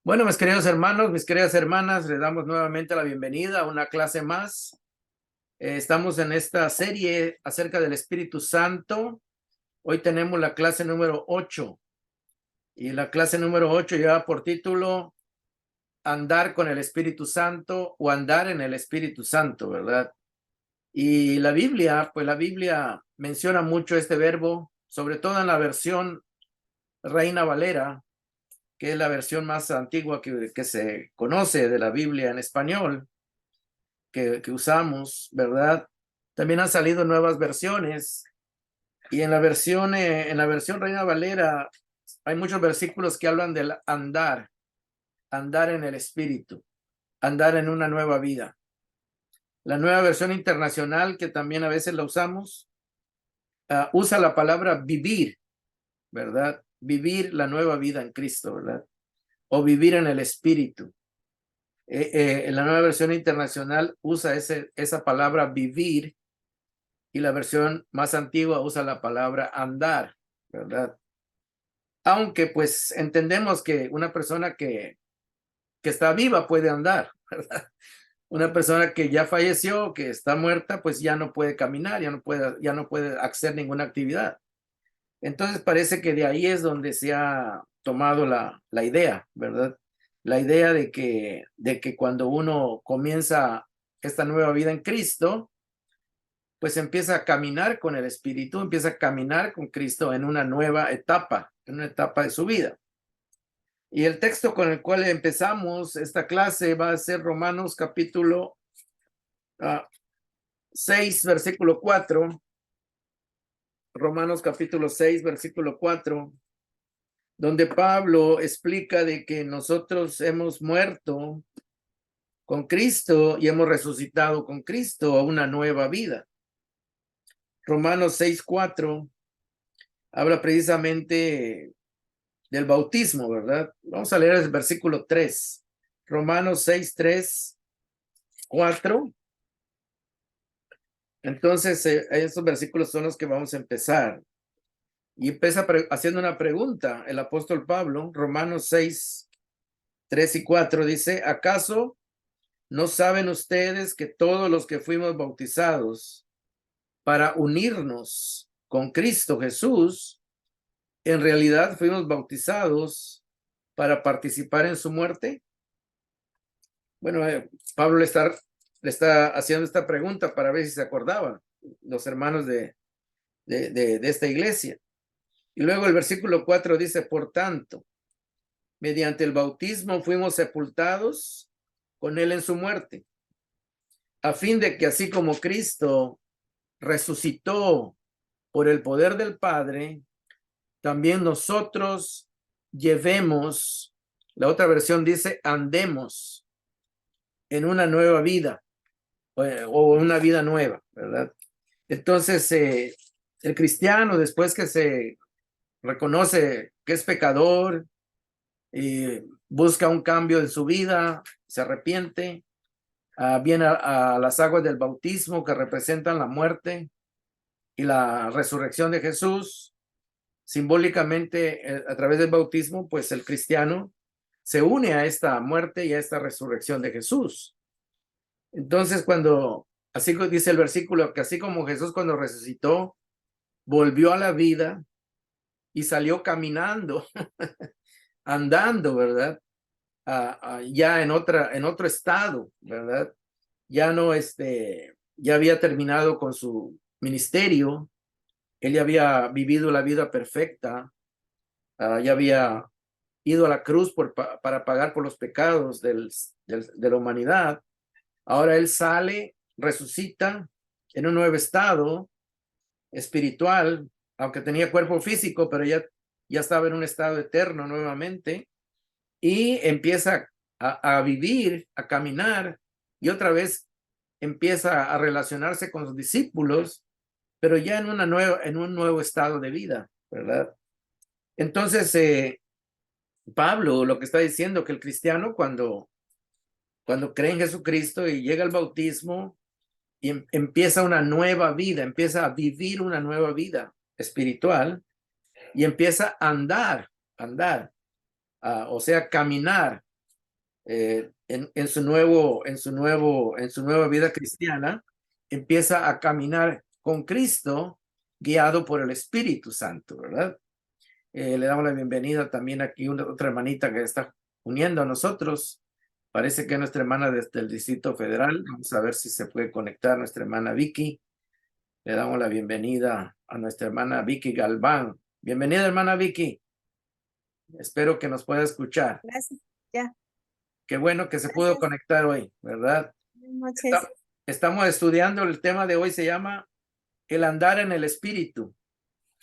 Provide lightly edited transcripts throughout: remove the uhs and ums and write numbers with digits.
Bueno, mis queridos hermanos, mis queridas hermanas, les damos nuevamente la bienvenida a una clase más. Estamos en esta serie acerca del Espíritu Santo. Hoy tenemos la clase número 8 y la clase número 8 lleva por título Andar con el Espíritu Santo o andar en el Espíritu Santo, ¿verdad? Y la Biblia, pues la Biblia menciona mucho este verbo, sobre todo en la versión Reina Valera, que es la versión más antigua que se conoce de la Biblia en español, que usamos, ¿verdad? También han salido nuevas versiones y en la versión Reina Valera hay muchos versículos que hablan del andar, andar en el Espíritu, andar en una nueva vida. La nueva versión internacional, que también a veces la usamos, usa la palabra vivir, ¿verdad? Vivir la nueva vida en Cristo, ¿verdad? O vivir en el Espíritu. En la nueva versión internacional usa esa palabra vivir y la versión más antigua usa la palabra andar, ¿verdad? Aunque pues entendemos que una persona que está viva puede andar, ¿verdad? Una persona que ya falleció, que está muerta, pues ya no puede caminar, ya no puede hacer ninguna actividad. Entonces parece que de ahí es donde se ha tomado la idea, ¿verdad? La idea de que cuando uno comienza esta nueva vida en Cristo, pues empieza a caminar con el Espíritu, empieza a caminar con Cristo en una nueva etapa, en una etapa de su vida. Y el texto con el cual empezamos esta clase va a ser Romanos capítulo 6, versículo 4. Romanos capítulo 6, versículo 4, donde Pablo explica de que nosotros hemos muerto con Cristo y hemos resucitado con Cristo a una nueva vida. Romanos 6, 4 habla precisamente del bautismo, ¿verdad? Vamos a leer el versículo 3. Romanos 6, 3, 4. Entonces, estos versículos son los que vamos a empezar. Y empieza haciendo una pregunta el apóstol Pablo. Romanos 6, 3 y 4 dice: ¿acaso no saben ustedes que todos los que fuimos bautizados para unirnos con Cristo Jesús, en realidad fuimos bautizados para participar en su muerte? Bueno, Pablo le está haciendo esta pregunta para ver si se acordaban los hermanos de esta iglesia. Y luego el versículo 4 dice: por tanto, mediante el bautismo fuimos sepultados con él en su muerte, a fin de que así como Cristo resucitó por el poder del Padre, también nosotros llevemos, la otra versión dice, andemos en una nueva vida o una vida nueva, ¿verdad? Entonces, el cristiano, después que se reconoce que es pecador y busca un cambio en su vida, se arrepiente, viene a las aguas del bautismo que representan la muerte y la resurrección de Jesús. Simbólicamente, a través del bautismo, pues el cristiano se une a esta muerte y a esta resurrección de Jesús. Entonces, así dice el versículo, que así como Jesús cuando resucitó, volvió a la vida y salió caminando, andando, ¿verdad? Ya en otro estado, ¿verdad? Ya no, ya había terminado con su ministerio, él ya había vivido la vida perfecta, ya había ido a la cruz para pagar por los pecados de la humanidad. Ahora él sale, resucita en un nuevo estado espiritual, aunque tenía cuerpo físico, pero ya estaba en un estado eterno nuevamente, y empieza a vivir, a caminar, y otra vez empieza a relacionarse con sus discípulos, pero ya en un nuevo estado de vida, ¿verdad? Entonces, Pablo lo que está diciendo, que el cristiano cuando cree en Jesucristo y llega al bautismo y empieza una nueva vida, empieza a vivir una nueva vida espiritual y empieza a andar, o sea, caminar en su nueva vida cristiana, empieza a caminar con Cristo, guiado por el Espíritu Santo, ¿verdad? Le damos la bienvenida también aquí otra hermanita que está uniendo a nosotros. Parece que es nuestra hermana desde el Distrito Federal. Vamos a ver si se puede conectar nuestra hermana Vicky. Le damos la bienvenida a nuestra hermana Vicky Galván. Bienvenida, hermana Vicky. Espero que nos pueda escuchar. Gracias. Ya. Qué bueno que se pudo conectar hoy, ¿verdad? Buenas noches. Estamos estudiando, el tema de hoy se llama el andar en el Espíritu.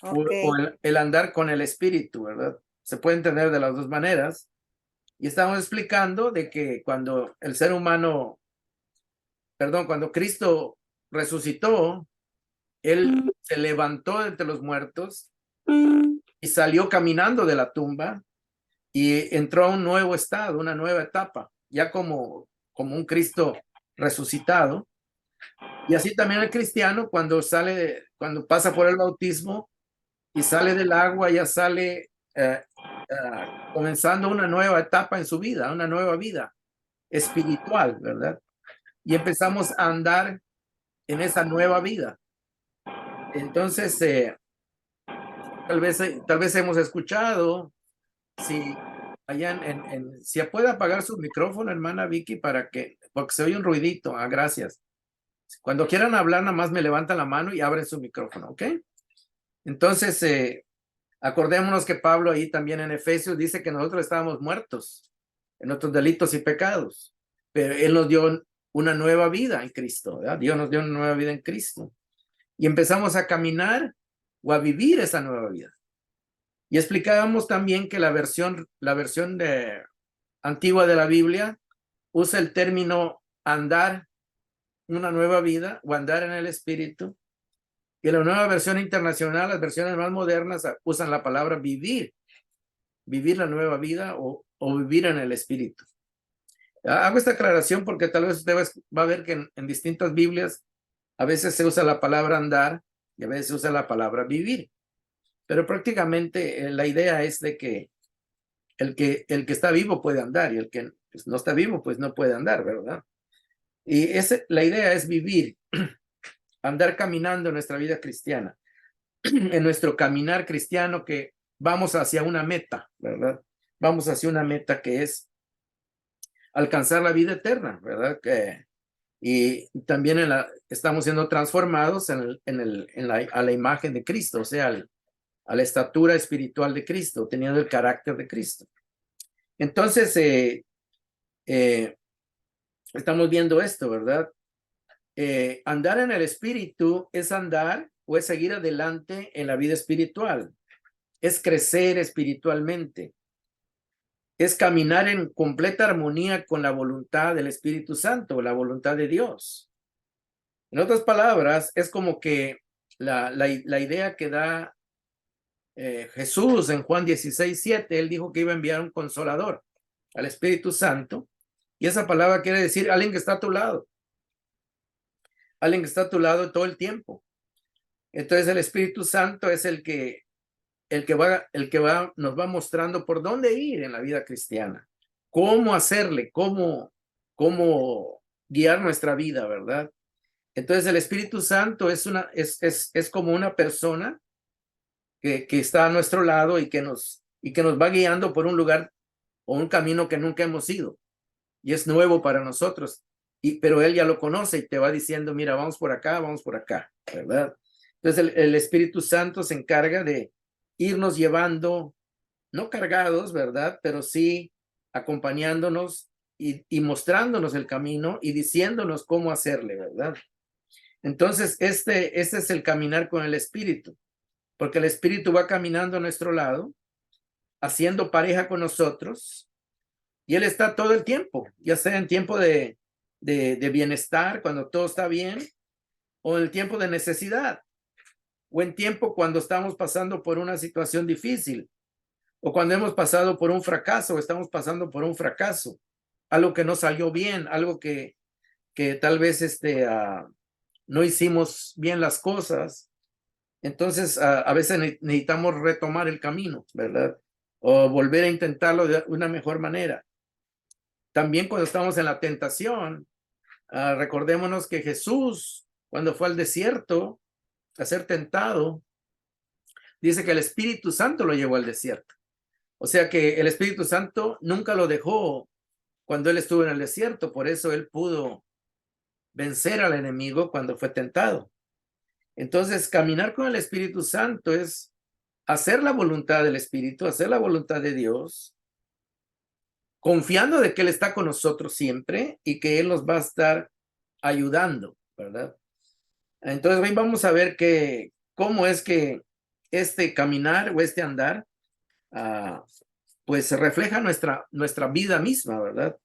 Okay. O el andar con el Espíritu, ¿verdad? Se puede entender de las dos maneras. Y estamos explicando de que cuando el ser humano, perdón, cuando Cristo resucitó, Él se levantó de entre los muertos y salió caminando de la tumba y entró a un nuevo estado, una nueva etapa, ya como un Cristo resucitado. Y así también el cristiano cuando pasa por el bautismo y sale del agua, ya sale comenzando una nueva etapa en su vida, una nueva vida espiritual, ¿verdad? Y empezamos a andar en esa nueva vida. Entonces, tal vez hemos escuchado, si allá si puede apagar su micrófono, hermana Vicky, porque se oye un ruidito. Gracias. Cuando quieran hablar, nada más me levantan la mano y abren su micrófono, ¿ok? Entonces, acordémonos que Pablo ahí también en Efesios dice que nosotros estábamos muertos en nuestros delitos y pecados, pero Él nos dio una nueva vida en Cristo, ¿verdad? Dios nos dio una nueva vida en Cristo. Y empezamos a caminar o a vivir esa nueva vida. Y explicábamos también que la versión antigua de la Biblia usa el término andar una nueva vida o andar en el Espíritu. Y la nueva versión internacional, las versiones más modernas, usan la palabra vivir la nueva vida o vivir en el Espíritu. Hago esta aclaración porque tal vez usted va a ver que en distintas Biblias a veces se usa la palabra andar y a veces se usa la palabra vivir. Pero prácticamente la idea es de que el que está vivo puede andar y el que pues, no está vivo pues no puede andar, ¿verdad? Y la idea es vivir, andar caminando en nuestra vida cristiana, en nuestro caminar cristiano, que vamos hacia una meta, ¿verdad? Vamos hacia una meta que es alcanzar la vida eterna, ¿verdad? Y también estamos siendo transformados a la imagen de Cristo, o sea, a la estatura espiritual de Cristo, teniendo el carácter de Cristo. Entonces, estamos viendo esto, ¿verdad? Andar en el Espíritu es andar o es seguir adelante en la vida espiritual, es crecer espiritualmente, es caminar en completa armonía con la voluntad del Espíritu Santo, la voluntad de Dios. En otras palabras, es como que la idea que da Jesús en Juan 16:7, él dijo que iba a enviar un consolador al Espíritu Santo, y esa palabra quiere decir alguien que está a tu lado, alguien que está a tu lado todo el tiempo. Entonces el Espíritu Santo es el que nos va mostrando por dónde ir en la vida cristiana, cómo hacerle, cómo guiar nuestra vida, ¿verdad? Entonces el Espíritu Santo es como una persona que está a nuestro lado y que nos va guiando por un lugar o un camino que nunca hemos ido y es nuevo para nosotros, pero Él ya lo conoce y te va diciendo, mira, vamos por acá, ¿verdad? Entonces el Espíritu Santo se encarga de irnos llevando, no cargados, ¿verdad? Pero sí acompañándonos y mostrándonos el camino y diciéndonos cómo hacerle, ¿verdad? Entonces, este es el caminar con el Espíritu, porque el Espíritu va caminando a nuestro lado, haciendo pareja con nosotros, y Él está todo el tiempo, ya sea en tiempo de bienestar, cuando todo está bien, o en el tiempo de necesidad, o en tiempo cuando estamos pasando por una situación difícil, o cuando hemos pasado por un fracaso, o estamos pasando por un fracaso, algo que no salió bien, algo que tal vez no hicimos bien las cosas. Entonces, a veces necesitamos retomar el camino, ¿verdad? O volver a intentarlo de una mejor manera. también cuando estamos en la tentación, recordémonos que Jesús, cuando fue al desierto a ser tentado, dice que el Espíritu Santo lo llevó al desierto. O sea que el Espíritu Santo nunca lo dejó cuando él estuvo en el desierto, por eso él pudo vencer al enemigo cuando fue tentado. Entonces, caminar con el Espíritu Santo es hacer la voluntad del Espíritu, hacer la voluntad de Dios, confiando de que Él está con nosotros siempre y que Él nos va a estar ayudando, ¿verdad? Entonces, hoy vamos a ver cómo es que este caminar o este andar, pues refleja nuestra vida misma, ¿verdad?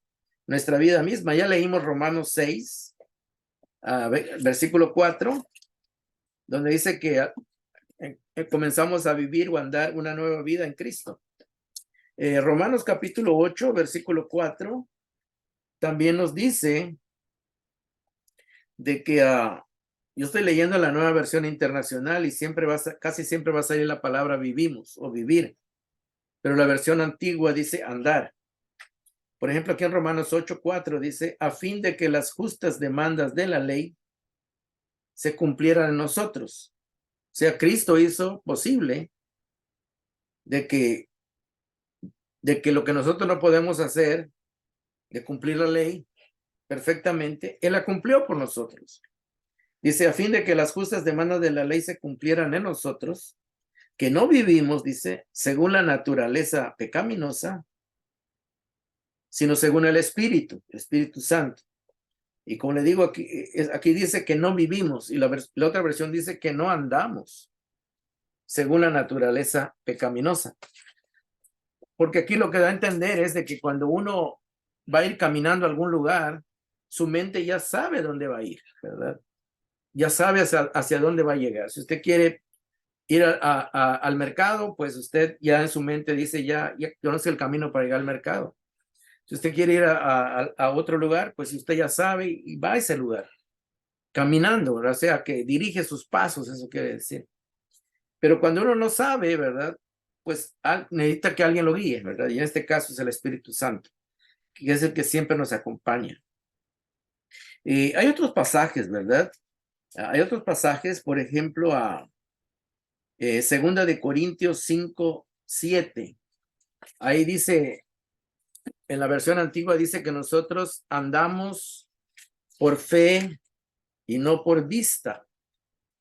Nuestra vida misma. Ya leímos Romanos 6, versículo 4, donde dice que comenzamos a vivir o andar una nueva vida en Cristo. Romanos capítulo 8, versículo 4, también nos dice de que yo estoy leyendo la nueva versión internacional y casi siempre va a salir la palabra vivimos o vivir, pero la versión antigua dice andar. Por ejemplo, aquí en Romanos 8, 4 dice, a fin de que las justas demandas de la ley se cumplieran en nosotros. O sea, Cristo hizo posible de que lo que nosotros no podemos hacer, de cumplir la ley perfectamente, Él la cumplió por nosotros. Dice, a fin de que las justas demandas de la ley se cumplieran en nosotros, que no vivimos, dice, según la naturaleza pecaminosa, sino según el Espíritu Santo. Y como le digo, aquí dice que no vivimos, y la otra versión dice que no andamos según la naturaleza pecaminosa. Porque aquí lo que da a entender es de que cuando uno va a ir caminando a algún lugar, su mente ya sabe dónde va a ir, ¿verdad? Ya sabe hacia dónde va a llegar. Si usted quiere ir al mercado, pues usted ya en su mente dice, ya conoce el camino para llegar al mercado. Si usted quiere ir a otro lugar, pues usted ya sabe y va a ese lugar, caminando, ¿verdad? O sea, que dirige sus pasos, eso quiere decir. Pero cuando uno no sabe, ¿verdad? Pues necesita que alguien lo guíe, ¿verdad? Y en este caso es el Espíritu Santo, que es el que siempre nos acompaña. Y hay otros pasajes, ¿verdad? Hay otros pasajes, por ejemplo, Segunda de Corintios 5, 7. Ahí dice, en la versión antigua dice que nosotros andamos por fe y no por vista.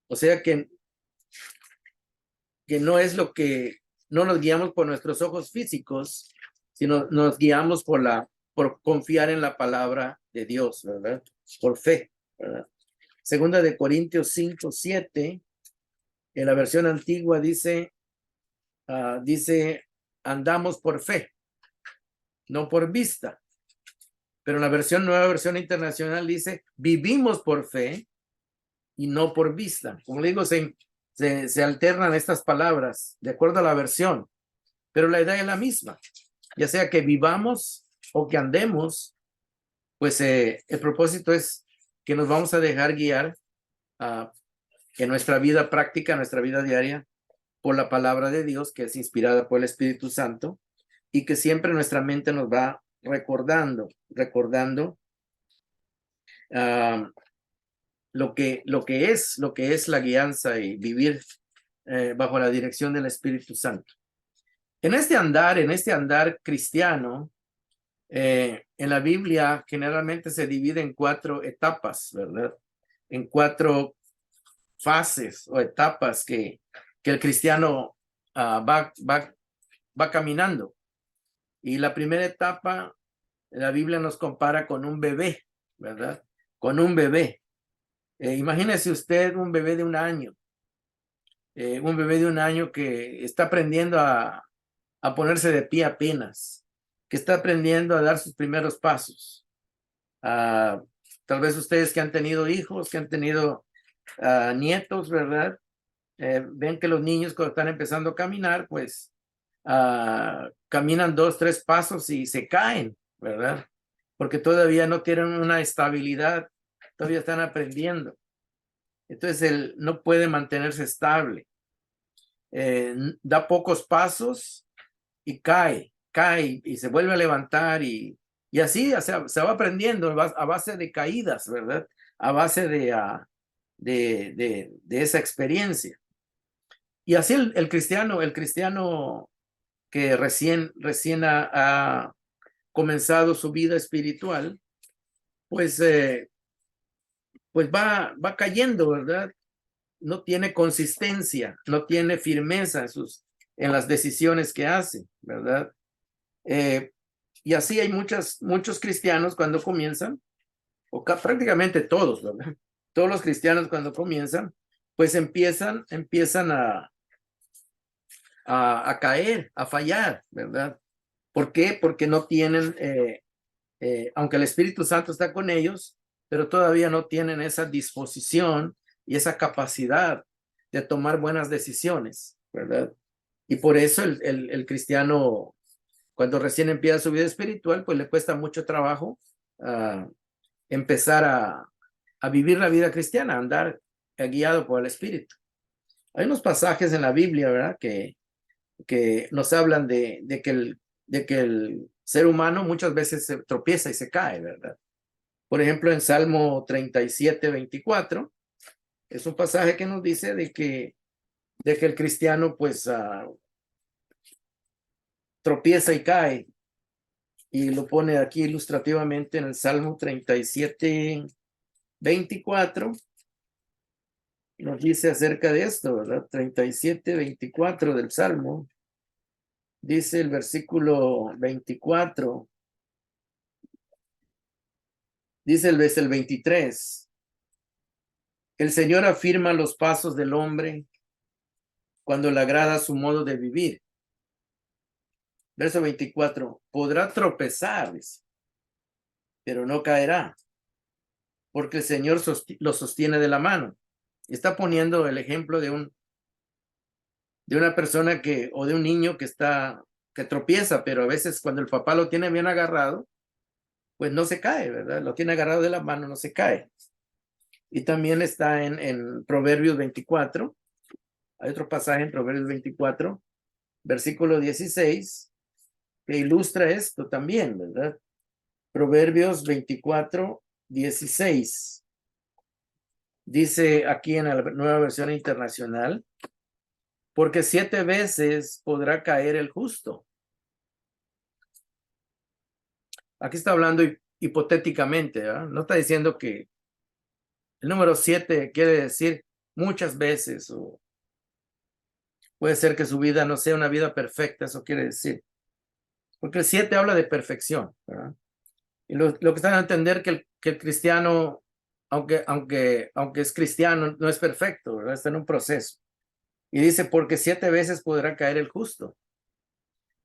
O sea que no es no nos guiamos por nuestros ojos físicos, sino nos guiamos por confiar en la palabra de Dios, ¿verdad? Por fe, ¿verdad? Segunda de Corintios 5, 7, en la versión antigua dice, andamos por fe, no por vista. Pero en la nueva versión internacional dice, vivimos por fe y no por vista. Como le digo, se alternan estas palabras de acuerdo a la versión, pero la idea es la misma. Ya sea que vivamos o que andemos, pues el propósito es que nos vamos a dejar guiar en nuestra vida práctica, nuestra vida diaria, por la palabra de Dios, que es inspirada por el Espíritu Santo, y que siempre nuestra mente nos va recordando lo que es la guianza y vivir bajo la dirección del Espíritu Santo. En este andar cristiano, en la Biblia generalmente se divide en 4 etapas, ¿verdad? En 4 fases o etapas que el cristiano va caminando. Y la primera etapa, la Biblia nos compara con un bebé, ¿verdad? Con un bebé. Imagínese usted un bebé de 1 año. Un bebé de 1 año que está aprendiendo a ponerse de pie apenas, que está aprendiendo a dar sus primeros pasos. Tal vez ustedes que han tenido hijos, que han tenido nietos, ¿verdad? Ven que los niños cuando están empezando a caminar, pues caminan 2, 3 pasos y se caen, ¿verdad? Porque todavía no tienen una estabilidad, todavía están aprendiendo. Entonces él no puede mantenerse estable. Da pocos pasos y cae y se vuelve a levantar y Y así se va aprendiendo a base de caídas, ¿verdad? A base de esa experiencia. Y así el cristiano que recién ha comenzado su vida espiritual, pues va cayendo, ¿verdad? No tiene consistencia, no tiene firmeza en las decisiones que hace, ¿verdad? Y así hay muchos cristianos cuando comienzan, prácticamente todos, ¿verdad? Todos los cristianos cuando comienzan, pues empiezan a caer, a fallar, ¿verdad? ¿Por qué? Porque no tienen, aunque el Espíritu Santo está con ellos, pero todavía no tienen esa disposición y esa capacidad de tomar buenas decisiones, ¿verdad? Y por eso el cristiano, cuando recién empieza su vida espiritual, pues le cuesta mucho trabajo empezar a vivir la vida cristiana, a andar guiado por el Espíritu. Hay unos pasajes en la Biblia, ¿verdad? Que nos hablan de que el ser humano muchas veces se tropieza y se cae, ¿verdad? Por ejemplo, en Salmo 37:24, es un pasaje que nos dice de que el cristiano pues tropieza y cae, y lo pone aquí ilustrativamente en el Salmo 37:24, nos dice acerca de esto, ¿verdad? 37:24 del Salmo, dice el versículo 24, dice desde el 23, el Señor afirma los pasos del hombre cuando le agrada su modo de vivir. Verso 24, podrá tropezar, pero no caerá, porque el Señor lo sostiene de la mano. Está poniendo el ejemplo de una persona o de un niño que tropieza, pero a veces cuando el papá lo tiene bien agarrado, pues no se cae, ¿verdad? Lo tiene agarrado de la mano, no se cae. Y también está en Proverbios 24. Hay otro pasaje en Proverbios 24, versículo 16, que ilustra esto también, ¿verdad? Proverbios 24:16. Dice aquí en la Nueva Versión Internacional, porque 7 veces podrá caer el justo. Aquí está hablando hipotéticamente, ¿verdad? No está diciendo que el número 7 quiere decir muchas veces, o puede ser que su vida no sea una vida perfecta, eso quiere decir. Porque el 7 habla de perfección, ¿verdad? Y lo que están a entender que el cristiano, aunque es cristiano, no es perfecto, ¿verdad? Está en un proceso. Y dice, porque 7 veces podrá caer el justo,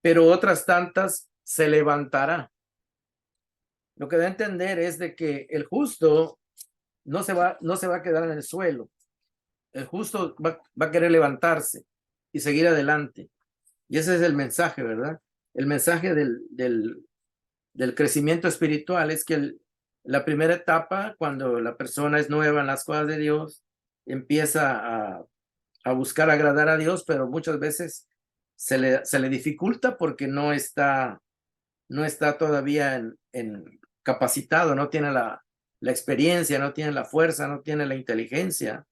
pero otras tantas se levantará. Lo que da a entender es de que el justo no se va a quedar en el suelo. El justo va a querer levantarse y seguir adelante. Y ese es el mensaje, ¿verdad? El mensaje del crecimiento espiritual es que la primera etapa, cuando la persona es nueva en las cosas de Dios, empieza a buscar agradar a Dios, pero muchas veces se le dificulta porque no está todavía capacitado, no tiene la experiencia, no tiene la fuerza, no tiene la inteligencia,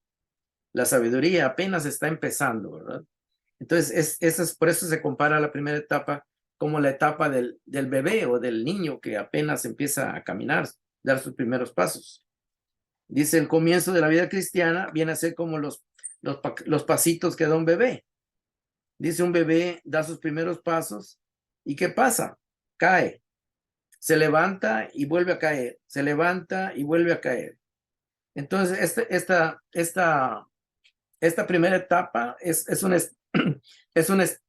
la sabiduría, apenas está empezando, ¿verdad? Entonces, por eso se compara la primera etapa como la etapa del bebé o del niño que apenas empieza a caminar, dar sus primeros pasos. Dice, el comienzo de la vida cristiana viene a ser como los pasitos que da un bebé. Dice, un bebé da sus primeros pasos y ¿qué pasa? Cae, se levanta y vuelve a caer, se levanta y vuelve a caer. Entonces, esta primera etapa es una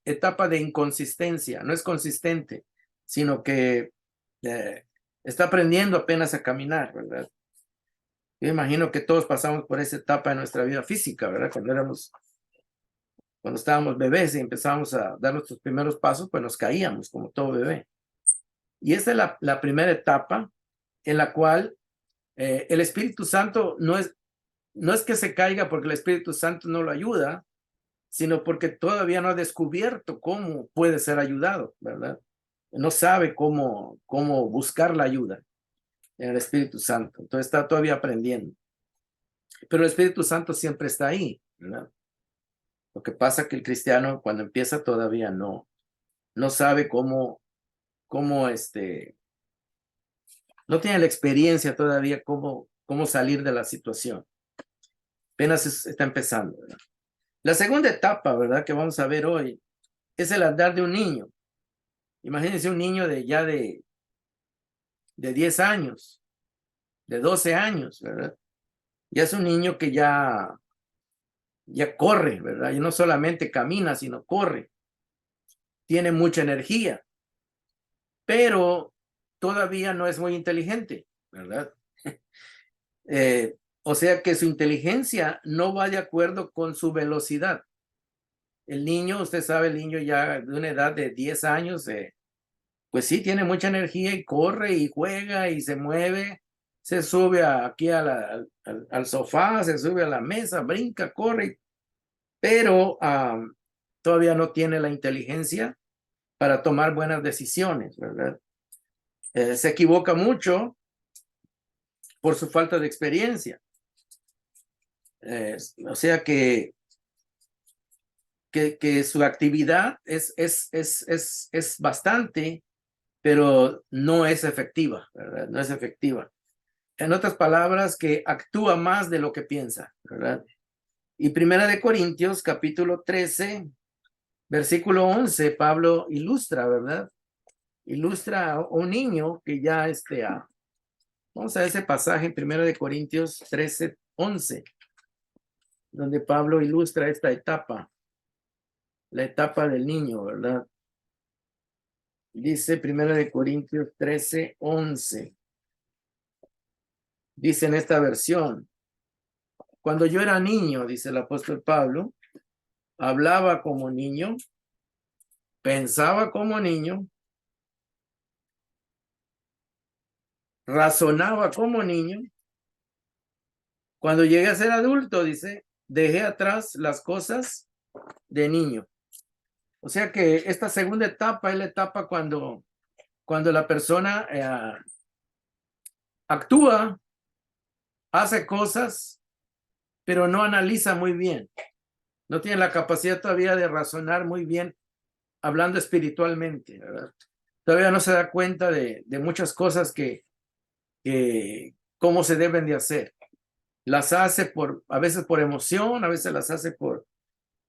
etapa de inconsistencia, no es consistente, sino que está aprendiendo apenas a caminar, ¿verdad? Yo imagino que todos pasamos por esa etapa de nuestra vida física, ¿verdad? Cuando estábamos bebés y empezábamos a dar nuestros primeros pasos, pues nos caíamos como todo bebé. Y esa es la primera etapa en la cual el Espíritu Santo no es que se caiga porque el Espíritu Santo no lo ayuda, sino porque todavía no ha descubierto cómo puede ser ayudado, ¿verdad? no sabe cómo buscar la ayuda en el Espíritu Santo. Entonces está todavía aprendiendo. Pero el Espíritu Santo siempre está ahí, ¿verdad? Lo que pasa es que el cristiano cuando empieza todavía no sabe cómo, no tiene la experiencia todavía cómo salir de la situación. Apenas está empezando, ¿verdad? La segunda etapa, ¿verdad? Que vamos a ver hoy es el andar de un niño. Imagínense un niño ya de 10 años, de 12 años, ¿verdad? Ya es un niño que ya corre, ¿verdad? Y no solamente camina, sino corre. Tiene mucha energía, pero todavía no es muy inteligente, ¿verdad? O sea que su inteligencia no va de acuerdo con su velocidad. El niño, usted sabe, el niño ya de una edad de 10 años, pues sí, tiene mucha energía y corre y juega y se mueve, se sube aquí al sofá, se sube a la mesa, brinca, corre, pero todavía no tiene la inteligencia para tomar buenas decisiones, ¿verdad? Se equivoca mucho por su falta de experiencia. O sea que su actividad es bastante, pero no es efectiva, ¿verdad? No es efectiva. En otras palabras, que actúa más de lo que piensa, ¿verdad? Y Primera de Corintios, capítulo 13, versículo 11, Pablo ilustra, ¿verdad? Ilustra a un niño que ya vamos a ese pasaje en Primera de Corintios 13, 11, donde Pablo ilustra esta etapa, la etapa del niño, ¿verdad? Dice Primera de Corintios 13, 11. Dice en esta versión, cuando yo era niño, dice el apóstol Pablo, hablaba como niño, pensaba como niño, razonaba como niño. Cuando llegué a ser adulto, dice, dejé atrás las cosas de niño. O sea que esta segunda etapa es la etapa cuando la persona actúa, hace cosas, pero no analiza muy bien. No tiene la capacidad todavía de razonar muy bien, hablando espiritualmente, ¿verdad? Todavía no se da cuenta de muchas cosas que cómo se deben de hacer. Las hace a veces por emoción, a veces las hace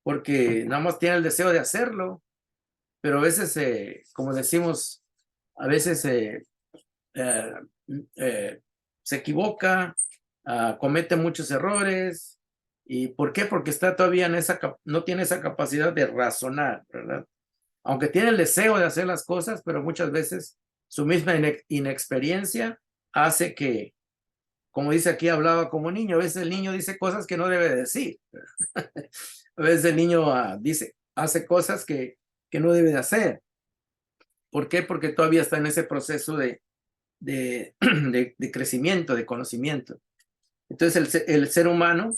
porque nada más tiene el deseo de hacerlo, pero a veces, como decimos, a veces se equivoca, comete muchos errores. ¿Y por qué? Porque está todavía no tiene esa capacidad de razonar, ¿verdad? Aunque tiene el deseo de hacer las cosas, pero muchas veces su misma inexperiencia hace que, como dice aquí, hablaba como niño. A veces el niño dice cosas que no debe decir. A veces el niño hace cosas que no debe de hacer. ¿Por qué? Porque todavía está en ese proceso de crecimiento, de conocimiento. Entonces el ser humano,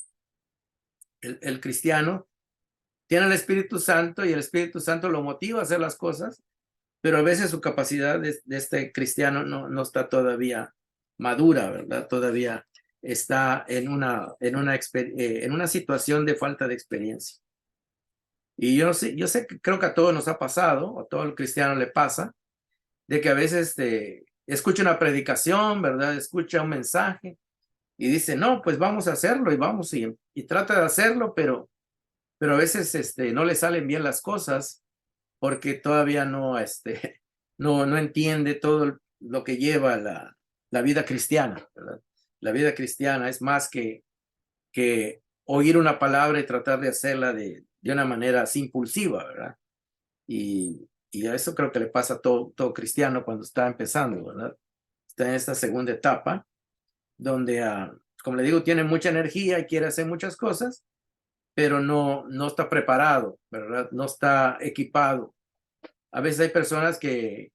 el cristiano, tiene el Espíritu Santo y el Espíritu Santo lo motiva a hacer las cosas, pero a veces su capacidad de este cristiano no está todavía madura, ¿verdad? Todavía está en una situación de falta de experiencia. Y yo sé que creo que a todos nos ha pasado, a todo el cristiano le pasa, de que a veces escucha una predicación, ¿verdad? Escucha un mensaje y dice, no, pues vamos a hacerlo y vamos y trata de hacerlo, pero a veces no le salen bien las cosas porque todavía no entiende todo lo que lleva la vida cristiana, ¿verdad? La vida cristiana es más que oír una palabra y tratar de hacerla de una manera así impulsiva, ¿verdad? Y a eso creo que le pasa a todo cristiano cuando está empezando, ¿verdad? Está en esta segunda etapa, donde, como le digo, tiene mucha energía y quiere hacer muchas cosas, pero no está preparado, ¿verdad? No está equipado. A veces hay personas que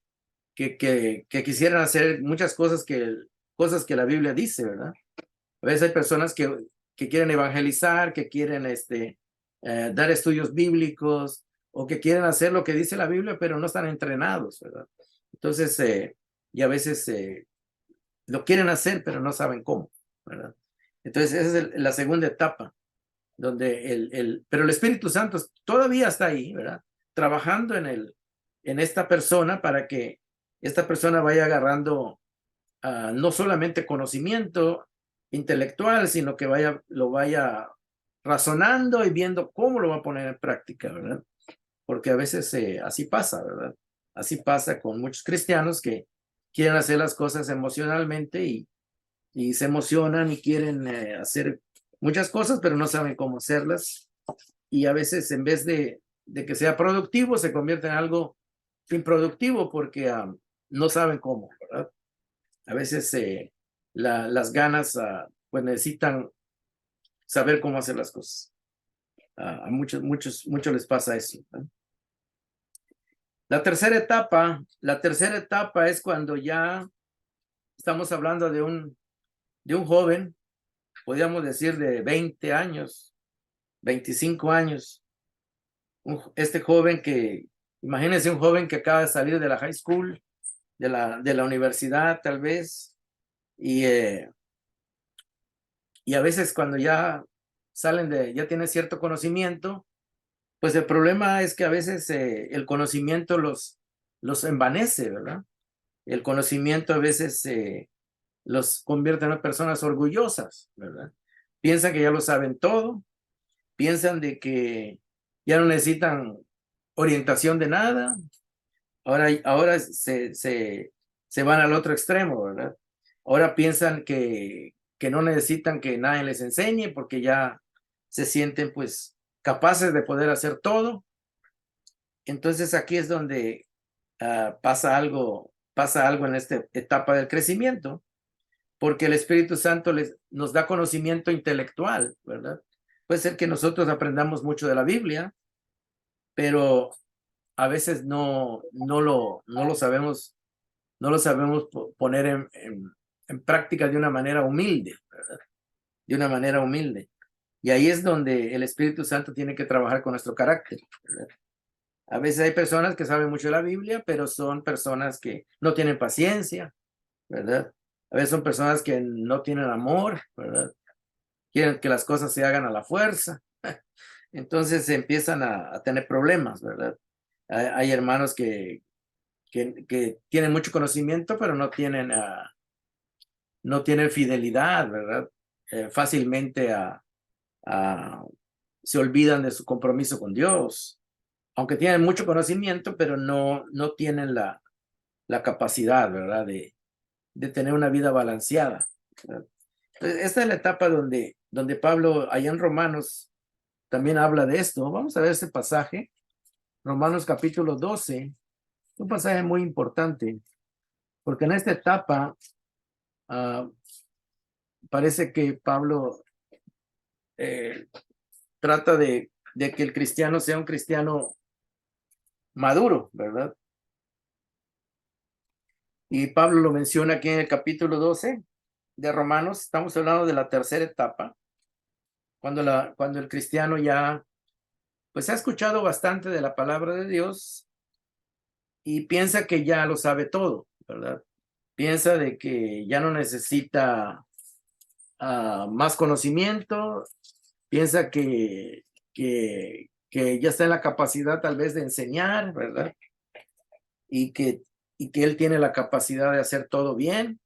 quisieran hacer muchas cosas que la Biblia dice, ¿verdad? A veces hay personas que quieren evangelizar, que quieren dar estudios bíblicos o que quieren hacer lo que dice la Biblia, pero no están entrenados, ¿verdad? Entonces, y a veces lo quieren hacer, pero no saben cómo, ¿verdad? Entonces, esa es la segunda etapa, donde pero el Espíritu Santo todavía está ahí, ¿verdad? Trabajando en esta persona para que esta persona vaya agarrando no solamente conocimiento intelectual, sino que lo vaya razonando y viendo cómo lo va a poner en práctica, ¿verdad? Porque a veces así pasa, ¿verdad? Así pasa con muchos cristianos que quieren hacer las cosas emocionalmente y se emocionan y quieren hacer muchas cosas, pero no saben cómo hacerlas. Y a veces en vez de que sea productivo, se convierte en algo improductivo porque no saben cómo, ¿verdad? A veces las ganas pues necesitan saber cómo hacer las cosas. A muchos les pasa eso, ¿no? La tercera etapa es cuando ya estamos hablando de un joven, podríamos decir de 20 años, 25 años. Este joven imagínense un joven que acaba de salir de la high school, de la universidad tal vez, y a veces cuando ya ya tienen cierto conocimiento, pues el problema es que a veces el conocimiento los envanece, ¿verdad? El conocimiento a veces los convierte en personas orgullosas, ¿verdad? Piensan que ya lo saben todo, piensan de que ya no necesitan orientación de nada. Ahora se van al otro extremo, ¿verdad? Ahora piensan que no necesitan que nadie les enseñe porque ya se sienten pues capaces de poder hacer todo. Entonces aquí es donde pasa algo en esta etapa del crecimiento, porque el Espíritu Santo nos da conocimiento intelectual, ¿verdad? Puede ser que nosotros aprendamos mucho de la Biblia, pero a veces no lo sabemos poner en práctica de una manera humilde, ¿verdad? De una manera humilde. Y ahí es donde el Espíritu Santo tiene que trabajar con nuestro carácter, ¿verdad? A veces hay personas que saben mucho de la Biblia, pero son personas que no tienen paciencia, ¿verdad? A veces son personas que no tienen amor, ¿verdad? Quieren que las cosas se hagan a la fuerza. Entonces se empiezan a tener problemas, ¿verdad? Hay hermanos que tienen mucho conocimiento, pero no tienen fidelidad, ¿verdad? Fácilmente se olvidan de su compromiso con Dios, aunque tienen mucho conocimiento, pero no tienen la capacidad, ¿verdad? De tener una vida balanceada, ¿verdad? Entonces, esta es la etapa donde Pablo, allá en Romanos, también habla de esto. Vamos a ver este pasaje, Romanos capítulo 12, un pasaje muy importante, porque en esta etapa parece que Pablo trata de que el cristiano sea un cristiano maduro, ¿verdad? Y Pablo lo menciona aquí en el capítulo 12 de Romanos. Estamos hablando de la tercera etapa, cuando el cristiano ya pues ha escuchado bastante de la palabra de Dios y piensa que ya lo sabe todo, ¿verdad? Piensa de que ya no necesita más conocimiento, piensa que ya está en la capacidad tal vez de enseñar, ¿verdad? Y que él tiene la capacidad de hacer todo bien,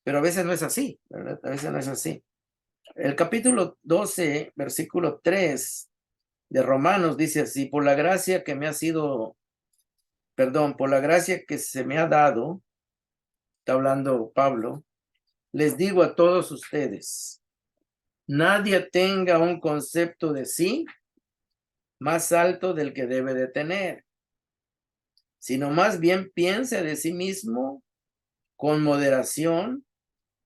pero a veces no es así, ¿verdad? A veces no es así. El capítulo 12, versículo 3 de Romanos dice así: por la gracia que me ha sido, perdón, por la gracia que se me ha dado, está hablando Pablo, les digo a todos ustedes, nadie tenga un concepto de sí más alto del que debe de tener, sino más bien piense de sí mismo con moderación,